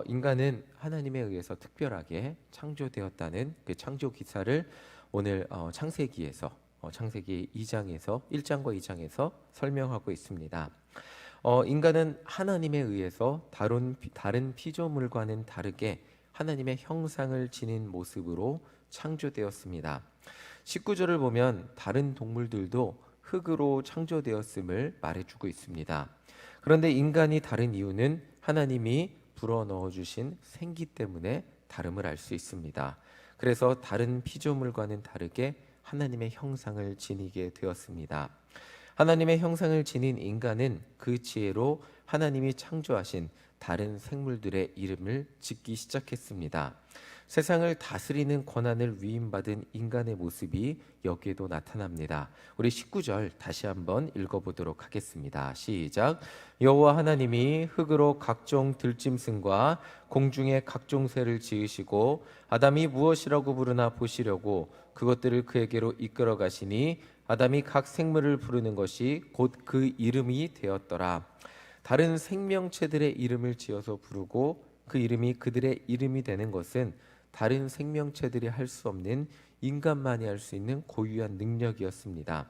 인간은 하나님에 의해서 특별하게 창조되었다는 그 창조 기사를 오늘 창세기 2장에서 1장과 2장에서 설명하고 있습니다. 인간은 하나님에 의해서 다른 피조물과는 다르게 하나님의 형상을 지닌 모습으로 창조되었습니다. 19절을 보면 다른 동물들도 흙으로 창조되었음을 말해주고 있습니다. 그런데 인간이 다른 이유는 하나님이 불어넣어 주신 생기 때문에 다름을 알 수 있습니다. 그래서 다른 피조물과는 다르게 하나님의 형상을 지니게 되었습니다. 하나님의 형상을 지닌 인간은 그 지혜로 하나님이 창조하신 다른 생물들의 이름을 짓기 시작했습니다. 세상을 다스리는 권한을 위임받은 인간의 모습이 여기에도 나타납니다. 우리 19절 다시 한번 읽어보도록 하겠습니다. 시작. 여호와 하나님이 흙으로 각종 들짐승과 공중의 각종 새를 지으시고 아담이 무엇이라고 부르나 보시려고 그것들을 그에게로 이끌어 가시니 아담이 각 생물을 부르는 것이 곧 그 이름이 되었더라. 다른 생명체들의 이름을 지어서 부르고 그 이름이 그들의 이름이 되는 것은 다른 생명체들이 할 수 없는 인간만이 할 수 있는 고유한 능력이었습니다.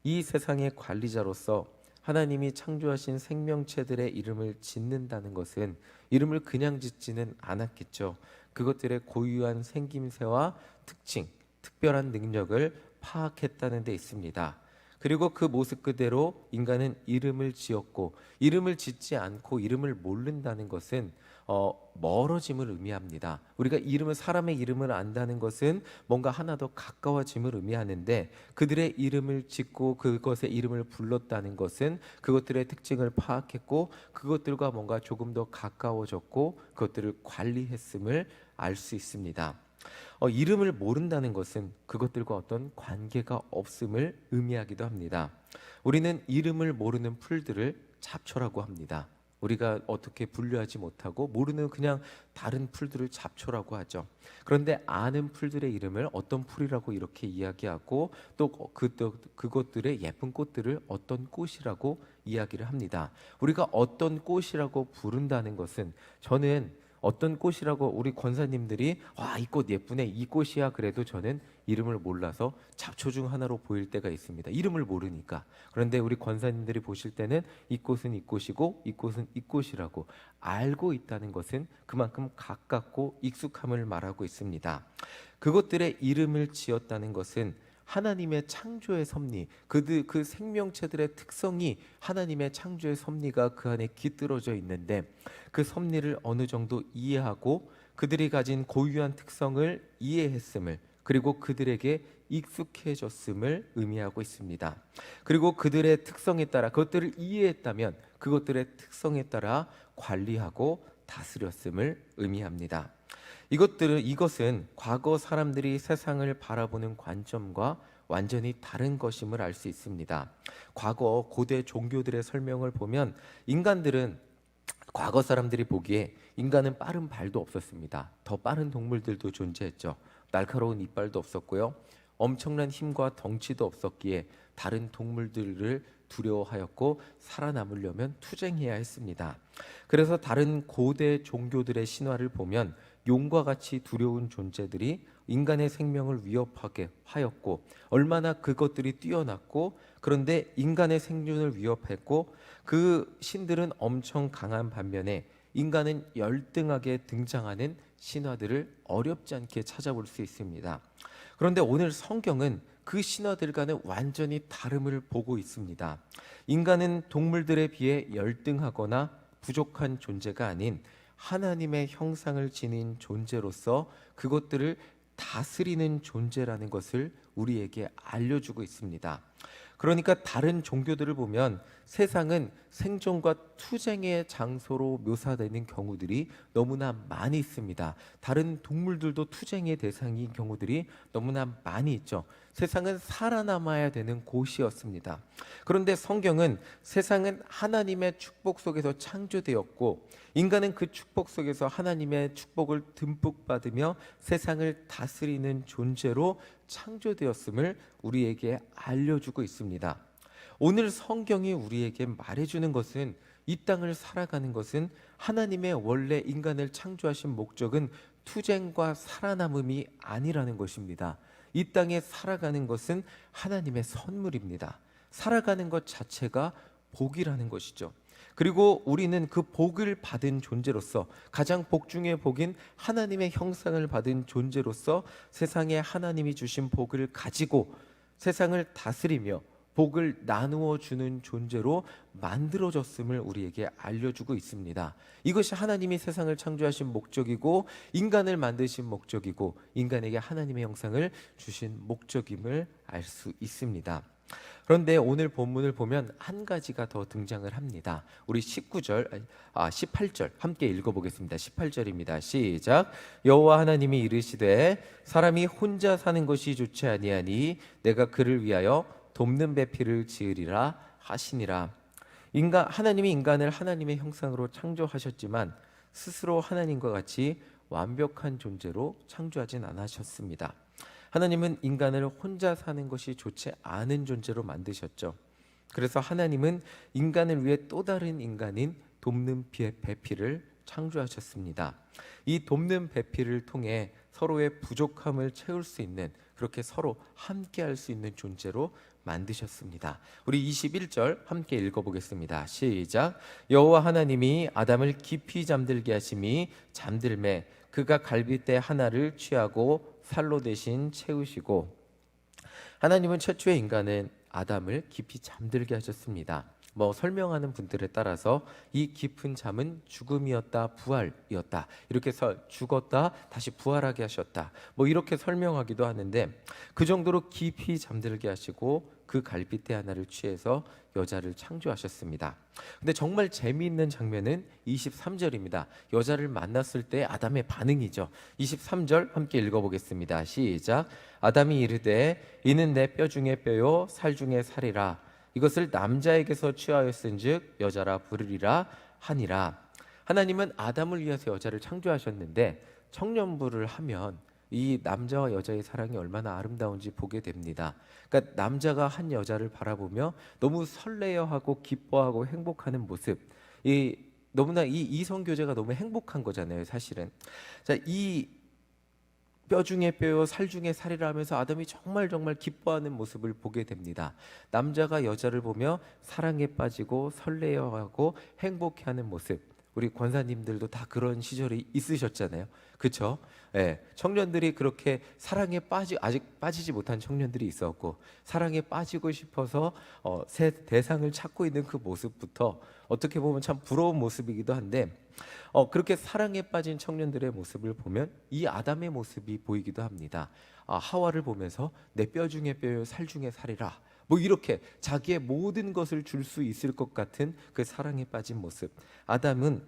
이 세상의 관리자로서 하나님이 창조하신 생명체들의 이름을 짓는다는 것은 이름을 그냥 짓지는 않았겠죠. 그것들의 고유한 생김새와 특징, 특별한 능력을 파악했다는 데 있습니다. 그리고 그 모습 그대로 인간은 이름을 지었고, 이름을 짓지 않고 이름을 모른다는 것은 멀어짐을 의미합니다. 우리가 사람의 이름을 안다는 것은 뭔가 하나 더 가까워짐을 의미하는데, 그들의 이름을 짓고 그것의 이름을 불렀다는 것은 그것들의 특징을 파악했고 그것들과 뭔가 조금 더 가까워졌고 그것들을 관리했음을 알 수 있습니다. 이름을 모른다는 것은 그것들과 어떤 관계가 없음을 의미하기도 합니다. 우리는 이름을 모르는 풀들을 잡초라고 합니다. 우리가 어떻게 분류하지 못하고 모르는 그냥 다른 풀들을 잡초라고 하죠. 그런데 아는 풀들의 이름을 어떤 풀이라고 이렇게 이야기하고 또 그것들의 예쁜 꽃들을 어떤 꽃이라고 이야기를 합니다. 우리가 어떤 꽃이라고 부른다는 것은, 저는 어떤 꽃이라고 우리 권사님들이 이 꽃 예쁘네, 이 꽃이야, 그래도 저는 이름을 몰라서 잡초 중 하나로 보일 때가 있습니다. 이름을 모르니까. 그런데 우리 권사님들이 보실 때는 이 꽃은 이 꽃이고 이 꽃은 이 꽃이라고 알고 있다는 것은 그만큼 가깝고 익숙함을 말하고 있습니다. 그것들의 이름을 지었다는 것은 하나님의 창조의 섭리, 그 생명체들의 특성이 하나님의 창조의 섭리가 그 안에 깃들어져 있는데, 그 섭리를 어느 정도 이해하고 그들이 가진 고유한 특성을 이해했음을, 그리고 그들에게 익숙해졌음을 의미하고 있습니다. 그리고 그들의 특성에 따라, 그것들을 이해했다면 그것들의 특성에 따라 관리하고 다스렸음을 의미합니다. 이것은 과거 사람들이 세상을 바라보는 관점과 완전히 다른 것임을 알 수 있습니다. 과거 고대 종교들의 설명을 보면 과거 사람들이 보기에 인간은 빠른 발도 없었습니다. 더 빠른 동물들도 존재했죠. 날카로운 이빨도 없었고요. 엄청난 힘과 덩치도 없었기에 다른 동물들을 두려워하였고 살아남으려면 투쟁해야 했습니다. 그래서 다른 고대 종교들의 신화를 보면 용과 같이 두려운 존재들이 인간의 생명을 위협하게 하였고, 얼마나 그것들이 뛰어났고, 그런데 인간의 생존을 위협했고, 그 신들은 엄청 강한 반면에 인간은 열등하게 등장하는 신화들을 어렵지 않게 찾아볼 수 있습니다. 그런데 오늘 성경은 그 신화들과는 완전히 다름을 보고 있습니다. 인간은 동물들에 비해 열등하거나 부족한 존재가 아닌 하나님의 형상을 지닌 존재로서 그것들을 다스리는 존재라는 것을 우리에게 알려주고 있습니다. 그러니까 다른 종교들을 보면 세상은 생존과 투쟁의 장소로 묘사되는 경우들이 너무나 많이 있습니다. 다른 동물들도 투쟁의 대상인 경우들이 너무나 많이 있죠. 세상은 살아남아야 되는 곳이었습니다. 그런데 성경은 세상은 하나님의 축복 속에서 창조되었고, 인간은 그 축복 속에서 하나님의 축복을 듬뿍 받으며 세상을 다스리는 존재로 창조되었음을 우리에게 알려주고 있습니다. 오늘 성경이 우리에게 말해주는 것은 이 땅을 살아가는 것은 하나님의 원래 인간을 창조하신 목적은 투쟁과 살아남음이 아니라는 것입니다. 이 땅에 살아가는 것은 하나님의 선물입니다. 살아가는 것 자체가 복이라는 것이죠. 그리고 우리는 그 복을 받은 존재로서, 가장 복 중의 복인 하나님의 형상을 받은 존재로서 세상에 하나님이 주신 복을 가지고 세상을 다스리며 복을 나누어 주는 존재로 만들어졌음을 우리에게 알려주고 있습니다. 이것이 하나님이 세상을 창조하신 목적이고 인간을 만드신 목적이고 인간에게 하나님의 형상을 주신 목적임을 알 수 있습니다. 그런데 오늘 본문을 보면 한 가지가 더 등장을 합니다. 우리 18절 함께 읽어보겠습니다. 18절입니다. 시작. 여호와 하나님이 이르시되 사람이 혼자 사는 것이 좋지 아니하니 내가 그를 위하여 돕는 배필을 지으리라 하시니라. 하나님이 인간을 하나님의 형상으로 창조하셨지만 스스로 하나님과 같이 완벽한 존재로 창조하진 않으셨습니다. 하나님은 인간을 혼자 사는 것이 좋지 않은 존재로 만드셨죠. 그래서 하나님은 인간을 위해 또 다른 인간인 돕는 배필을 창조하셨습니다. 이 돕는 배필을 통해 서로의 부족함을 채울 수 있는, 그렇게 서로 함께 할 수 있는 존재로 만드셨습니다. 우리 21절 함께 읽어보겠습니다. 시작. 여호와 하나님이 아담을 깊이 잠들게 하심이 잠들매 그가 갈빗대 하나를 취하고 살로 대신 채우시고. 하나님은 최초의 인간은 아담을 깊이 잠들게 하셨습니다. 설명하는 분들에 따라서 이 깊은 잠은 죽음이었다, 부활이었다, 이렇게 해서 죽었다 다시 부활하게 하셨다, 이렇게 설명하기도 하는데, 그 정도로 깊이 잠들게 하시고 그 갈빗대 하나를 취해서 여자를 창조하셨습니다. 근데 정말 재미있는 장면은 23절입니다. 여자를 만났을 때 아담의 반응이죠. 23절 함께 읽어보겠습니다. 시작. 아담이 이르되 이는 내 뼈 중에 뼈요 살 중에 살이라. 이것을 남자에게서 취하였은즉 여자라 부르리라 하니라. 하나님은 아담을 위해서 여자를 창조하셨는데 청년부를 하면 이 남자와 여자의 사랑이 얼마나 아름다운지 보게 됩니다. 그러니까 남자가 한 여자를 바라보며 너무 설레어하고 기뻐하고 행복하는 모습, 너무나 이 이성 교제가 너무 행복한 거잖아요, 사실은. 자, 이 뼈 중에 뼈요 살 중에 살이라 하면서 아담이 정말 기뻐하는 모습을 보게 됩니다. 남자가 여자를 보며 사랑에 빠지고 설레어하고 행복해하는 모습, 우리 권사님들도 다 그런 시절이 있으셨잖아요, 그렇죠? 네, 청년들이 그렇게 사랑에 아직 빠지지 못한 청년들이 있었고, 사랑에 빠지고 싶어서 새 대상을 찾고 있는 그 모습부터 어떻게 보면 참 부러운 모습이기도 한데, 그렇게 사랑에 빠진 청년들의 모습을 보면 이 아담의 모습이 보이기도 합니다. 하와를 보면서 내 뼈 중에 뼈요 살 중에 살이라, 이렇게 자기의 모든 것을 줄 수 있을 것 같은 그 사랑에 빠진 모습. 아담은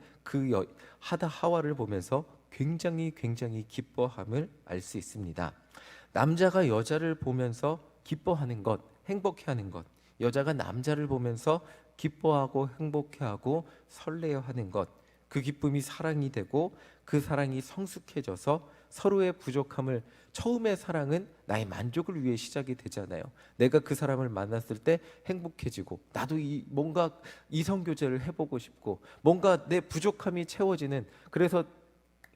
하와를 보면서 굉장히 기뻐함을 알 수 있습니다. 남자가 여자를 보면서 기뻐하는 것, 행복해하는 것, 여자가 남자를 보면서 기뻐하고 행복해하고 설레어하는 것, 그 기쁨이 사랑이 되고 그 사랑이 성숙해져서 서로의 부족함을, 처음의 사랑은 나의 만족을 위해 시작이 되잖아요. 내가 그 사람을 만났을 때 행복해지고 나도 뭔가 이성교제를 해보고 싶고 뭔가 내 부족함이 채워지는, 그래서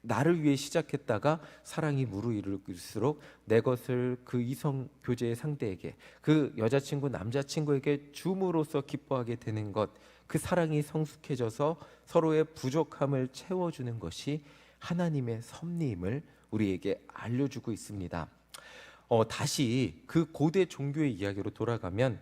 나를 위해 시작했다가 사랑이 무르익을수록 내 것을 그 이성교제의 상대에게, 그 여자친구 남자친구에게 줌으로써 기뻐하게 되는 것, 그 사랑이 성숙해져서 서로의 부족함을 채워주는 것이 하나님의 섭리임을 우리에게 알려주고 있습니다. 다시 그 고대 종교의 이야기로 돌아가면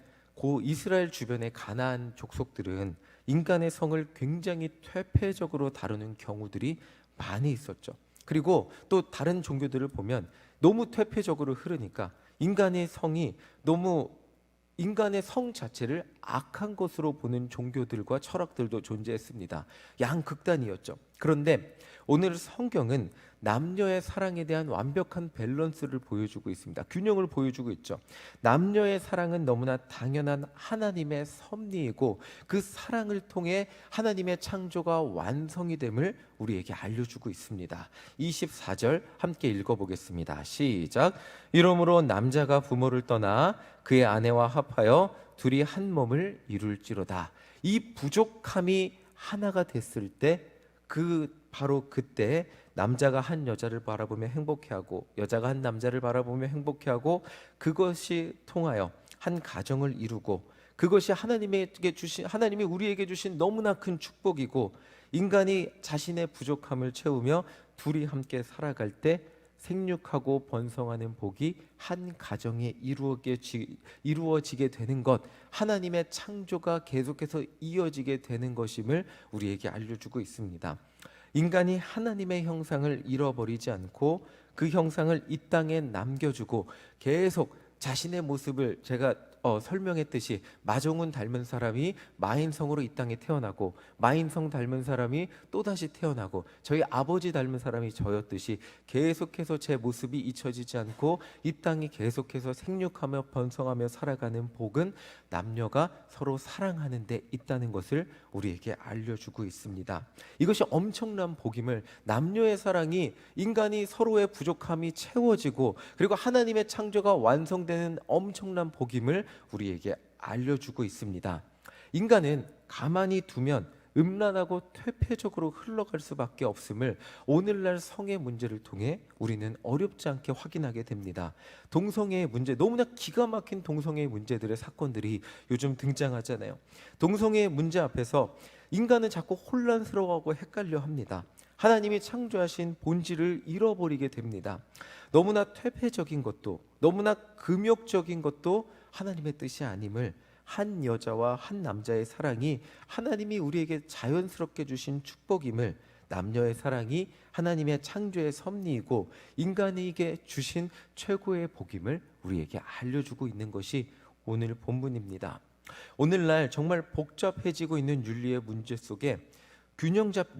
이스라엘 주변의 가나안 족속들은 인간의 성을 굉장히 퇴폐적으로 다루는 경우들이 많이 있었죠. 그리고 또 다른 종교들을 보면 너무 퇴폐적으로 흐르니까 인간의 성 자체를 악한 것으로 보는 종교들과 철학들도 존재했습니다. 양극단이었죠. 그런데 오늘 성경은 남녀의 사랑에 대한 완벽한 밸런스를 보여주고 있습니다. 균형을 보여주고 있죠. 남녀의 사랑은 너무나 당연한 하나님의 섭리이고 그 사랑을 통해 하나님의 창조가 완성이 됨을 우리에게 알려주고 있습니다. 24절 함께 읽어보겠습니다. 시작. 이러므로 남자가 부모를 떠나 그의 아내와 합하여 둘이 한 몸을 이룰지로다. 이 부족함이 하나가 됐을 때 바로 그때 남자가 한 여자를 바라보며 행복해하고 여자가 한 남자를 바라보며 행복해하고 그것이 통하여 한 가정을 이루고 그것이 하나님이 우리에게 주신 너무나 큰 축복이고 인간이 자신의 부족함을 채우며 둘이 함께 살아갈 때 생육하고 번성하는 복이 한 가정에 이루어지게 되는 것, 하나님의 창조가 계속해서 이어지게 되는 것임을 우리에게 알려주고 있습니다. 인간이 하나님의 형상을 잃어버리지 않고 그 형상을 이 땅에 남겨주고 계속 자신의 모습을 제가 설명했듯이 마종은 닮은 사람이 마인성으로 이 땅에 태어나고 마인성 닮은 사람이 또다시 태어나고 저희 아버지 닮은 사람이 저였듯이 계속해서 제 모습이 잊혀지지 않고 이 땅이 계속해서 생육하며 번성하며 살아가는 복은 남녀가 서로 사랑하는 데 있다는 것을 우리에게 알려주고 있습니다. 이것이 엄청난 복임을 남녀의 사랑이 인간이 서로의 부족함이 채워지고 그리고 하나님의 창조가 완성되는 엄청난 복임을 우리에게 알려주고 있습니다. 인간은 가만히 두면 음란하고 퇴폐적으로 흘러갈 수밖에 없음을 오늘날 성의 문제를 통해 우리는 어렵지 않게 확인하게 됩니다. 동성애의 문제, 너무나 기가 막힌 동성애의 문제들의 사건들이 요즘 등장하잖아요. 동성애의 문제 앞에서 인간은 자꾸 혼란스러워하고 헷갈려 합니다. 하나님이 창조하신 본질을 잃어버리게 됩니다. 너무나 퇴폐적인 것도 너무나 금욕적인 것도 하나님의 뜻이 아님을, 한 여자와 한 남자의 사랑이 하나님이 우리에게 자연스럽게 주신 축복임을, 남녀의 사랑이 하나님의 창조의 섭리이고 인간에게 주신 최고의 복임을 우리에게 알려주고 있는 것이 오늘 본문입니다. 오늘날 정말 복잡해지고 있는 윤리의 문제 속에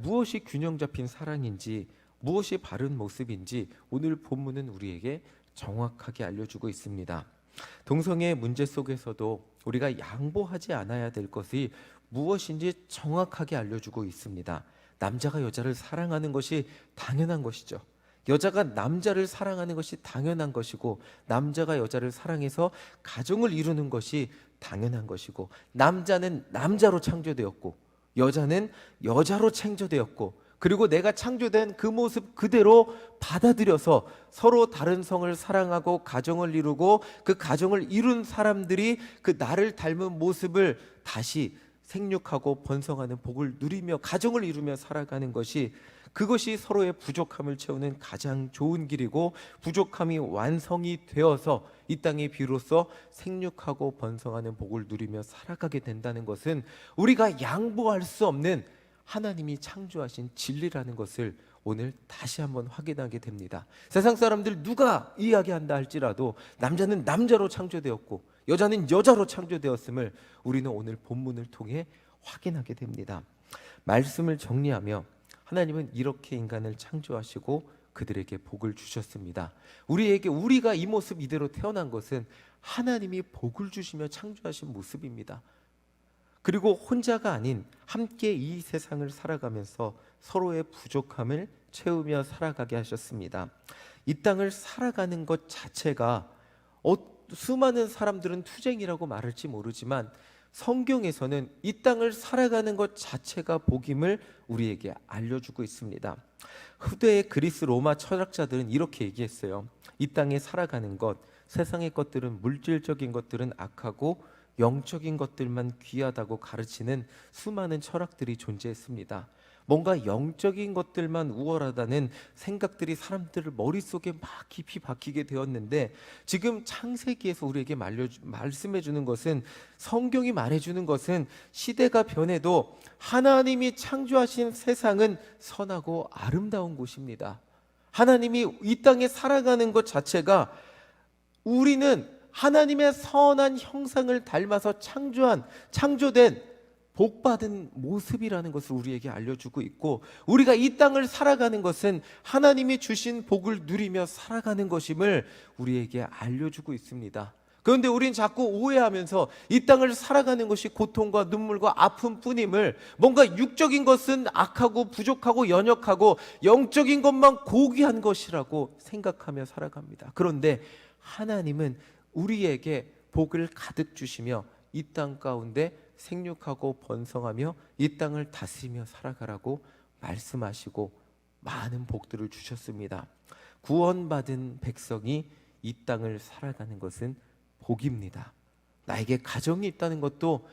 무엇이 균형 잡힌 사랑인지, 무엇이 바른 모습인지 오늘 본문은 우리에게 정확하게 알려주고 있습니다. 동성애의 문제 속에서도 우리가 양보하지 않아야 될 것이 무엇인지 정확하게 알려주고 있습니다. 남자가 여자를 사랑하는 것이 당연한 것이죠. 여자가 남자를 사랑하는 것이 당연한 것이고 남자가 여자를 사랑해서 가정을 이루는 것이 당연한 것이고 남자는 남자로 창조되었고 여자는 여자로 창조되었고 그리고 내가 창조된 그 모습 그대로 받아들여서 서로 다른 성을 사랑하고 가정을 이루고 그 가정을 이룬 사람들이 그 나를 닮은 모습을 다시 생육하고 번성하는 복을 누리며 가정을 이루며 살아가는 것이, 그것이 서로의 부족함을 채우는 가장 좋은 길이고 부족함이 완성이 되어서 이 땅에 비로소 생육하고 번성하는 복을 누리며 살아가게 된다는 것은 우리가 양보할 수 없는 하나님이 창조하신 진리라는 것을 오늘 다시 한번 확인하게 됩니다. 세상 사람들 누가 이야기한다 할지라도 남자는 남자로 창조되었고 여자는 여자로 창조되었음을 우리는 오늘 본문을 통해 확인하게 됩니다. 말씀을 정리하며 하나님은 이렇게 인간을 창조하시고 그들에게 복을 주셨습니다. 우리가 이 모습 이대로 태어난 것은 하나님이 복을 주시며 창조하신 모습입니다. 그리고 혼자가 아닌 함께 이 세상을 살아가면서 서로의 부족함을 채우며 살아가게 하셨습니다. 이 땅을 살아가는 것 자체가 수많은 사람들은 투쟁이라고 말할지 모르지만 성경에서는 이 땅을 살아가는 것 자체가 복임을 우리에게 알려주고 있습니다. 후대의 그리스 로마 철학자들은 이렇게 얘기했어요. 이 땅에 살아가는 것, 세상의 것들은, 물질적인 것들은 악하고 영적인 것들만 귀하다고 가르치는 수많은 철학들이 존재했습니다. 뭔가 영적인 것들만 우월하다는 생각들이 사람들을 머릿속에 막 깊이 박히게 되었는데, 지금 창세기에서 우리에게 말씀해 주는 것은, 성경이 말해주는 것은 시대가 변해도 하나님이 창조하신 세상은 선하고 아름다운 곳입니다. 하나님이 이 땅에 살아가는 것 자체가 우리는 하나님의 선한 형상을 닮아서 창조된 복받은 모습이라는 것을 우리에게 알려주고 있고, 우리가 이 땅을 살아가는 것은 하나님이 주신 복을 누리며 살아가는 것임을 우리에게 알려주고 있습니다. 그런데 우린 자꾸 오해하면서 이 땅을 살아가는 것이 고통과 눈물과 아픔뿐임을, 뭔가 육적인 것은 악하고 부족하고 연약하고 영적인 것만 고귀한 것이라고 생각하며 살아갑니다. 그런데 하나님은 우리에게 복을 가득 주시며 이 땅 가운데 생육하고 번성하며 이 땅을 다스리며 살아가라고 말씀하시고 많은 복들을 주셨습니다. 구원받은 백성이 이 땅을 살아가는 것은 복입니다. 나에게 가정이 있다는 것도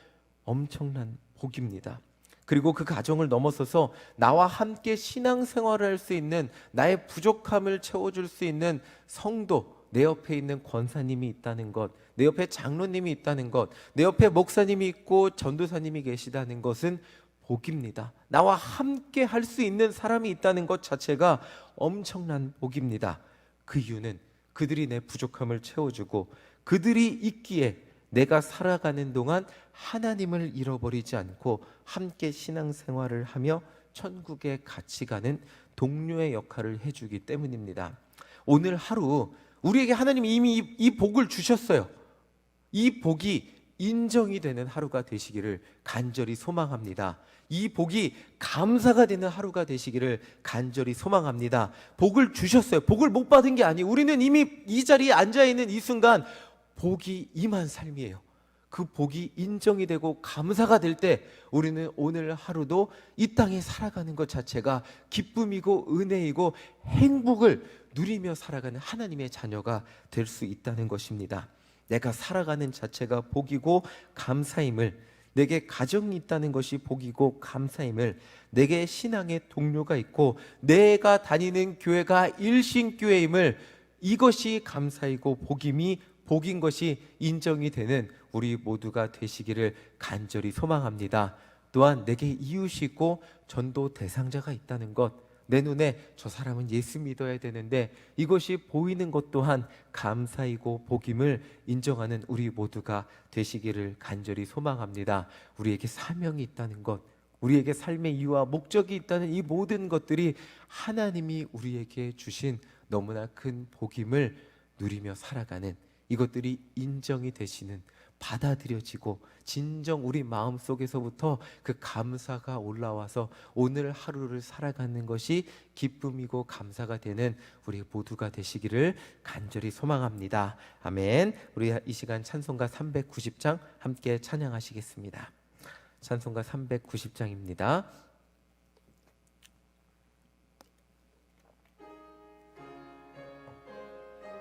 엄청난 복입니다. 그리고 그 가정을 넘어서서 나와 함께 신앙생활을 할 수 있는, 나의 부족함을 채워줄 수 있는 성도, 내 옆에 있는 권사님이 있다는 것, 내 옆에 장로님이 있다는 것, 내 옆에 목사님이 있고 전도사님이 계시다는 것은 복입니다. 나와 함께 할 수 있는 사람이 있다는 것 자체가 엄청난 복입니다. 그 이유는 그들이 내 부족함을 채워주고 그들이 있기에 내가 살아가는 동안 하나님을 잃어버리지 않고 함께 신앙생활을 하며 천국에 같이 가는 동료의 역할을 해주기 때문입니다. 오늘 하루 우리에게 하나님이 이미 이 복을 주셨어요. 이 복이 인정이 되는 하루가 되시기를 간절히 소망합니다. 이 복이 감사가 되는 하루가 되시기를 간절히 소망합니다. 복을 주셨어요. 복을 못 받은 게 아니에요. 우리는 이미 이 자리에 앉아있는 이 순간 복이 임한 삶이에요. 그 복이 인정이 되고 감사가 될 때 우리는 오늘 하루도 이 땅에 살아가는 것 자체가 기쁨이고 은혜이고 행복을 누리며 살아가는 하나님의 자녀가 될 수 있다는 것입니다. 내가 살아가는 자체가 복이고 감사임을, 내게 가정이 있다는 것이 복이고 감사임을, 내게 신앙의 동료가 있고 내가 다니는 교회가 일신교회임을, 이것이 감사이고 복인 것이 인정이 되는 우리 모두가 되시기를 간절히 소망합니다. 또한 내게 이웃이고 전도 대상자가 있다는 것, 내 눈에 저 사람은 예수 믿어야 되는데 이것이 보이는 것 또한 감사이고 복임을 인정하는 우리 모두가 되시기를 간절히 소망합니다. 우리에게 사명이 있다는 것, 우리에게 삶의 이유와 목적이 있다는 이 모든 것들이 하나님이 우리에게 주신 너무나 큰 복임을 누리며 살아가는, 이것들이 인정이 되시는, 받아들여지고 진정 우리 마음속에서부터 그 감사가 올라와서 오늘 하루를 살아가는 것이 기쁨이고 감사가 되는 우리 모두가 되시기를 간절히 소망합니다. 아멘. 우리 이 시간 찬송가 390장 함께 찬양하시겠습니다. 찬송가 390장입니다.